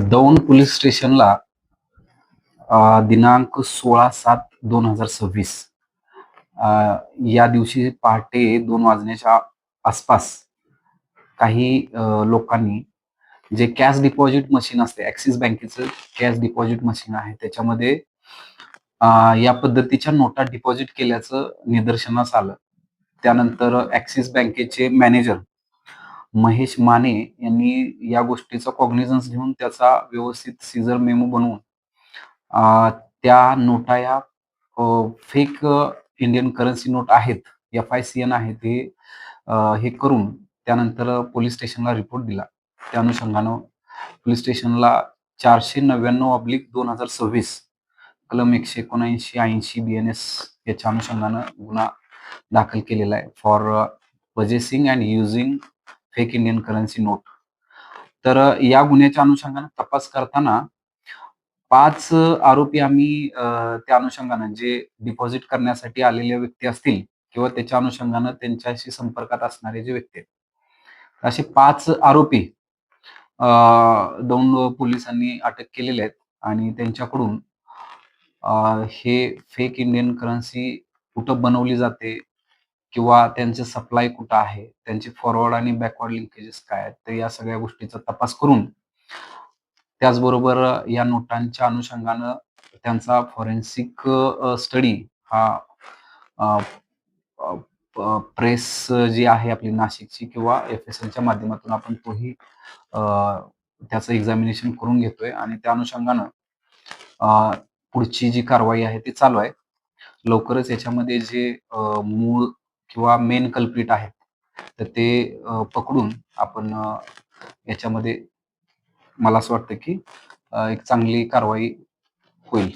Daund police स्टेशनला दिनांक 16/7/2026 या दिवशी पहाटे 2 वाजण्याच्या आसपास काही लोकांनी जे कॅश डिपॉझिट मशीन असते, ॲक्सिस बँकेचं कॅश डिपॉझिट मशीन आहे, त्याच्यामध्ये या पद्धतीच्या नोटा डिपॉझिट केल्याचं निदर्शनास आलं. त्यानंतर ॲक्सिस बँकेचे मॅनेजर महेश माने यांनी या गोष्टीचा कॉग्निझन्स घेऊन त्याचा व्यवस्थित सीझर मेमो बनवून अ, त्या नोटा या फेक इंडियन करन्सी नोट आहेत, FICN आहेत हे करून त्यानंतर पोलीस स्टेशनला रिपोर्ट दिला. त्या अनुषंगानं पोलीस स्टेशनला 499/2026 कलम 179, 80, BNS याच्या अनुषंगानं गुन्हा दाखल केलेला आहे for possessing and using fake Indian currency note. तर या गुन्ह्याच्या अनुषंगानं तपास करताना 5 आरोपी आम्ही त्या अनुषंगानं जे डिपॉझिट करण्यासाठी आलेले व्यक्ती असतील किंवा त्याच्या अनुषंगानं त्यांच्याशी संपर्कात असणारे जे व्यक्ती आहेत, असे 5 आरोपी दौंड पोलिसांनी अटक केलेले आहेत आणि त्यांच्याकडून हे फेक इंडियन करन्सी कुठं बनवली जाते किंवा त्यांचे सप्लाय कुठं आहे, त्यांचे फॉरवर्ड आणि बॅकवर्ड लिंकेजेस काय आहेत, तर या सगळ्या गोष्टीचा तपास करून त्याचबरोबर या नोटांच्या अनुषंगानं त्यांचा फॉरेन्सिक स्टडी हा अ, प्रेस जी आहे आपली नाशिकची किंवा FSLच्या माध्यमातून आपण तोही अ, त्याचं एक्झामिनेशन करून घेतोय आणि त्या अनुषंगानं अ, पुढची जी कारवाई आहे ती चालू आहे. लवकरच याच्यामध्ये जे मूळ किंवा मेन कल्प्रिट आहेत, तर ते पकडून आपण याच्यामध्ये मला असं वाटतं की एक चांगली कारवाई होईल.